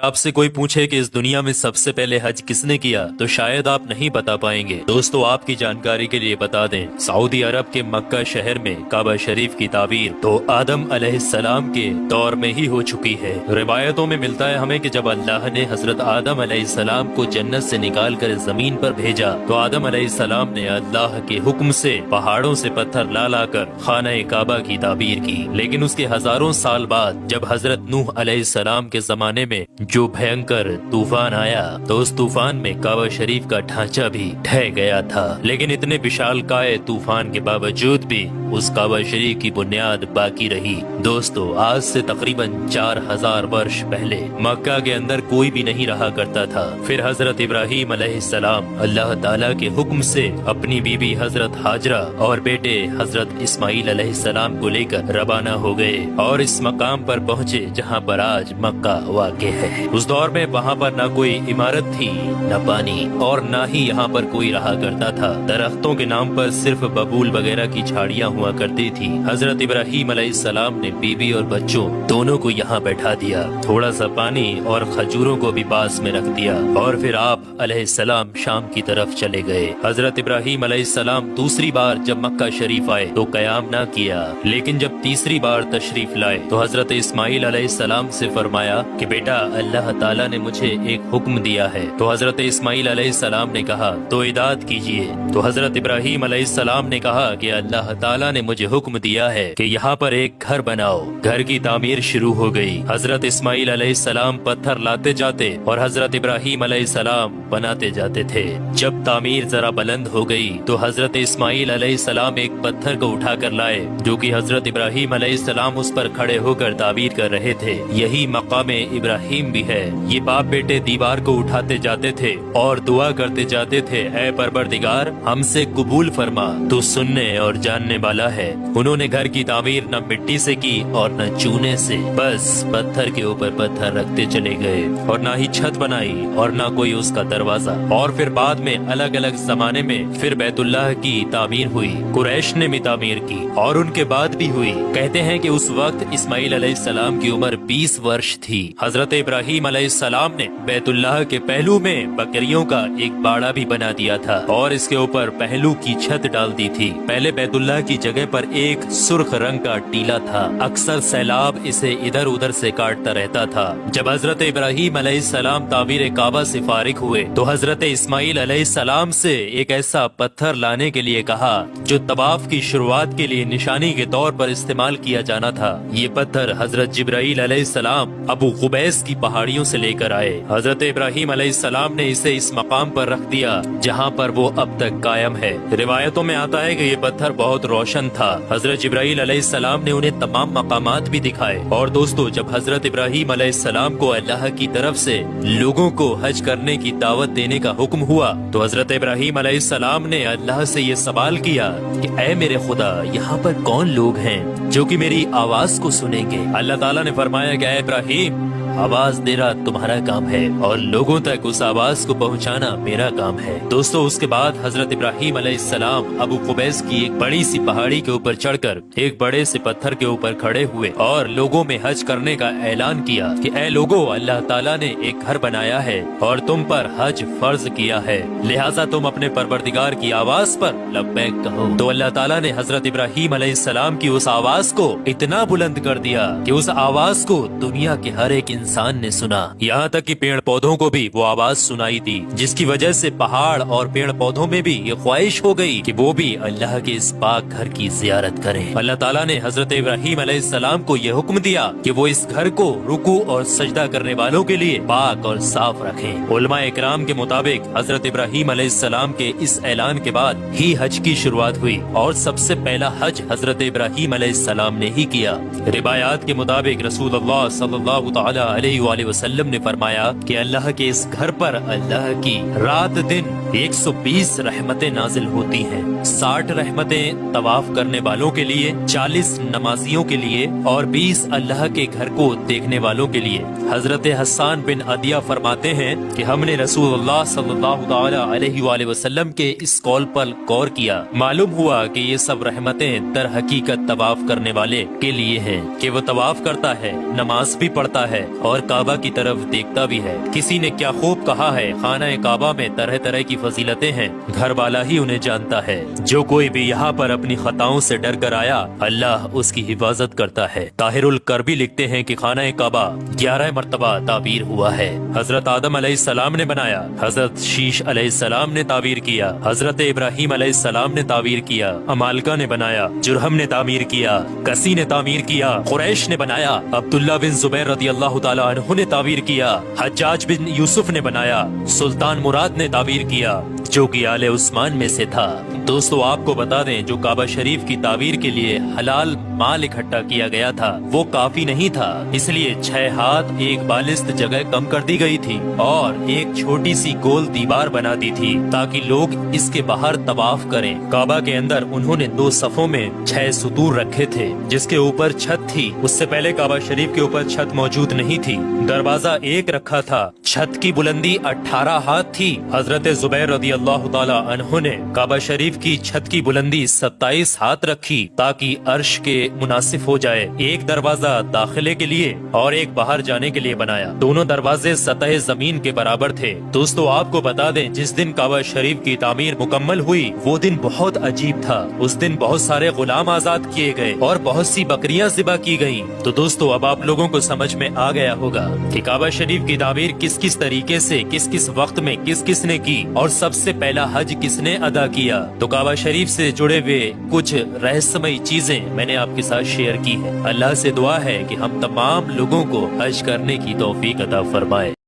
آپ سے कोई पूछे कि इस दुनिया में सबसे पहले हज किसने किया तो शायद आप नहीं बता पाएंगे। दोस्तों आपकी जानकारी के लिए बता दें, सऊदी अरब के मक्का शहर में काबा शरीफ की ताबीर तो आदम अलैहिस्सलाम के दौर में ही हो चुकी है। रिवायतों में मिलता है हमें कि जब अल्लाह ने हजरत आदम अलैहिस्सलाम को जन्नत से निकाल कर जमीन पर भेजा तो आदम अलैहिस्सलाम ने अल्लाह के हुक्म से पहाड़ों से पत्थर ला लाकर खाना काबा की ताबीर की। लेकिन उसके हजारों साल बाद जब हजरत नूह अलैहिस्सलाम के जमाने में जो भयंकर तूफान आया तो उस तूफान में काबा शरीफ का ढांचा भी ढह गया था। लेकिन इतने विशालकाय तूफान के बावजूद भी उस काबा शरीफ की बुनियाद बाकी रही। दोस्तों आज से तकरीबन 4000 वर्ष पहले मक्का के अंदर कोई भी नहीं रहा करता था। फिर हजरत इब्राहीम अलैहिस्सलाम अल्लाह ताला के हुक्म से अपनी बीबी हजरत हाजरा और बेटे हजरत इस्माइल अलैहिस्सलाम को लेकर रवाना हो गए और इस मकाम पर पहुँचे जहाँ पर आज मक्का वाक़ है। उस दौर में वहाँ पर न कोई इमारत थी, न पानी और न ही यहाँ पर कोई रहा करता था। दरख्तों के नाम पर सिर्फ बबूल वगैरह की झाड़ियाँ हुआ करती थी। हजरत इब्राहीम अलैहिस्सलाम ने बीबी और बच्चों दोनों को यहाँ बैठा दिया, थोड़ा सा पानी और खजूरों को भी पास में रख दिया और फिर आप अलैहिस्सलाम शाम की तरफ चले गए। हजरत इब्राहीम अलैहिस्सलाम दूसरी बार जब मक्का शरीफ आए तो कयाम ना किया, लेकिन जब तीसरी बार तशरीफ लाए तो हजरत इस्माइल अलैहिस्सलाम से फरमाया कि बेटा अल्लाह ताला ने मुझे एक हुक्म दिया है। तो हजरत इस्माइल अलैहिस्सलाम ने कहा तो इदात कीजिए। तो हजरत इब्राहीम अलैहिस्सलाम ने कहा कि अल्लाह ताला ने मुझे हुक्म दिया है कि यहाँ पर एक घर बनाओ। घर की तामीर शुरू हो गई। हजरत इस्माइल अलैहिस्सलाम पत्थर लाते जाते और हजरत इब्राहीम अलैहिस्सलाम बनाते जाते थे। जब तामीर जरा बुलंद हो गई तो हजरत इस्माइल अलैहिस्सलाम एक पत्थर को उठा कर लाए जो कि हजरत इब्राहीम अलैहिस्सलाम उस पर खड़े होकर ताबीर कर रहे थे। यही मकाम इब्राहीम भी है। ये बाप बेटे दीवार को उठाते जाते थे और दुआ करते जाते थे, ऐ परवरदिगार हमसे कबूल फरमा, तू सुनने और जानने वाला है। उन्होंने घर की तामीर न मिट्टी से की और न चूने से, बस पत्थर के ऊपर पत्थर रखते चले गए और न ही छत बनाई और न कोई उसका दरवाजा। और फिर बाद में अलग अलग जमाने में फिर बैतुल्लाह की तामीर हुई, कुरैश ने भी तामीर की और उनके बाद भी हुई। कहते हैं कि उस वक्त इस्माइल अलैहिस्सलाम की उम्र 20 वर्ष थी। हजरत इब्राहीम अलैहिस्सलाम ने बैतुल्लाह के पहलू में बकरियों का एक बाड़ा भी बना दिया था और इसके ऊपर पहलू की छत डाल दी थी। पहले बैतुल्लाह की जगह पर एक सुर्ख रंग का टीला था, अक्सर सैलाब इसे इधर उधर से काटता रहता था। जब हजरत इब्राहीम अलैहिस्सलाम तामीर काबा से फारिग हुए तो हजरत इस्माइल अलैहिस्सलाम से एक ऐसा पत्थर लाने के लिए कहा जो तवाफ की शुरुआत के लिए निशानी के तौर पर इस्तेमाल किया जाना था। ये पत्थर हजरत जिब्राइल अलैहिस्सलाम अबू कुबैस की पहाड़ियों से लेकर आए। हजरत इब्राहीम अलैहिस्सलाम ने इसे इस मकाम पर रख दिया जहाँ पर वो अब तक कायम है। रिवायतों में आता है कि ये पत्थर बहुत रोशन था। हजरत जिब्राइल अलैहिस्सलाम ने उन्हें तमाम मकामात भी दिखाए। और दोस्तों जब हजरत इब्राहीम अलैहिस्सलाम को अल्लाह की तरफ से लोगों को हज करने की दावत देने का हुक्म हुआ तो हजरत इब्राहीम अलैहिस्सलाम ने अल्लाह से ये सवाल किया कि ऐ मेरे खुदा यहाँ पर कौन लोग हैं जो कि मेरी आवाज को सुनेंगे। अल्लाह ताला ने फरमाया कि ऐ इब्राहीम आवाज देना तुम्हारा काम है और लोगों तक उस आवाज को पहुंचाना मेरा काम है। दोस्तों उसके बाद हजरत इब्राहीम अलैहिस्सलाम अबू कुबैस की एक बड़ी सी पहाड़ी के ऊपर चढ़कर एक बड़े से पत्थर के ऊपर खड़े हुए और लोगों में हज करने का ऐलान किया कि ऐ लोगों अल्लाह ताला ने एक घर बनाया है और तुम पर हज फर्ज किया है, लिहाजा तुम अपने परवरदिगार की आवाज पर लब्बैक कहो। तो अल्लाह ताला ने हजरत इब्राहीम अलैहिस्सलाम की उस आवाज को इतना बुलंद कर दिया कि उस आवाज को दुनिया के हर एक इंसान ने सुना, यहाँ तक कि पेड़ पौधों को भी वो आवाज सुनाई दी, जिसकी वजह से पहाड़ और पेड़ पौधों में भी ये ख्वाहिश हो गई कि वो भी अल्लाह के इस पाक घर की जियारत करें। अल्लाह ताला ने हजरत इब्राहीम अलैहिस्सलाम को ये हुक्म दिया कि वो इस घर को रुकू और सजदा करने वालों के लिए पाक और साफ रखें। उलमा इकराम के मुताबिक हजरत इब्राहीम अलैहिस्सलाम के इस ऐलान के बाद ही हज की शुरुआत हुई और सबसे पहला हज हजरत इब्राहीम अलैहिस्सलाम ने ही किया। रिवायात के मुताबिक रसूलुल्लाह सल्लल्लाहु तआला अलैहि वसल्लम ने फरमाया कि अल्लाह के इस घर पर अल्लाह की रात दिन 120 रहमतें नाजिल होती हैं। 60 रहमतें तवाफ करने वालों के लिए, 40 नमाजियों के लिए और 20 अल्लाह के घर को देखने वालों के लिए। हजरत हसन बिन अदिया फरमाते हैं कि हमने रसूलुल्लाह सल्लल्लाहु अलैहि वसल्लम के इस कौल पर गौर किया। मालूम हुआ कि ये सब रहमतें दर हकीकत तवाफ करने वाले के लिए हैं कि वो तवाफ करता है, नमाज भी पढ़ता है और काबा की तरफ देखता भी है। किसी ने क्या खूब कहा है, खाना काबा में तरह तरह की फजीलतें हैं, घर वाला ही उन्हें जानता है। जो कोई भी यहाँ पर अपनी खताओं से डर कर आया, अल्लाह उसकी हिफाजत करता है। ताहिरुल करबी लिखते हैं कि खाना काबा 11 मरतबा ताबीर हुआ है। हजरत आदम अलैहिस्सलाम ने बनाया, हजरत शीश अलैहिस्सलाम ने ताबीर किया, हजरत इब्राहिम अलैहिस्सलाम ने ताबीर किया, अमालका ने बनाया, जुरहम ने तामीर किया, कसी ने तामीर किया, कुरैश ने बनाया, अब्दुल्ला बिन जुबैर रदियल्लाहु ताला अन्हु ने ताबीर किया, हज्जाज बिन यूसुफ ने बनाया, सुल्तान मुराद ने ताबीर किया जो कि आले उस्मान में से था। दोस्तों आपको बता दें, जो काबा शरीफ की ताबीर के लिए हलाल माल इकट्ठा किया गया था वो काफी नहीं था, इसलिए 6 हाथ एक बालिस्त जगह कम कर दी गई थी और एक छोटी सी गोल दीवार बना दी थी ताकि लोग इसके बाहर तवाफ करें। काबा के अंदर उन्होंने 2 सफों में 6 सुतूर रखे थे जिसके ऊपर छत थी। उससे पहले काबा शरीफ के ऊपर छत मौजूद नहीं थी। दरवाजा एक रखा था। छत की बुलंदी 18 हाथ थी। हजरत जुबैर रदियल्लाहु ताला अन्हु ने काबा शरीफ की छत की बुलंदी 27 हाथ रखी ताकि अर्श के मुनासिब हो जाए। एक दरवाजा दाखिले के लिए और एक बाहर जाने के लिए बनाया। दोनों दरवाजे सतह जमीन के बराबर थे। दोस्तों आपको बता दें, जिस दिन काबा शरीफ की तामीर मुकम्मल हुई वो दिन बहुत अजीब था। उस दिन बहुत सारे गुलाम आजाद किए गए और बहुत सी बकरियां ज़िबा की गयी। तो दोस्तों अब आप लोगों को समझ में आ गया होगा कि काबा शरीफ की तामीर किस किस तरीके से, किस किस वक्त में किस किस ने की और सबसे पहला हज किसने अदा किया। तो काबा शरीफ से जुड़े हुए कुछ रहस्यमयी चीजें मैंने आपके साथ शेयर की है। अल्लाह से दुआ है कि हम तमाम लोगों को हज करने की तौफीक अता फरमाए।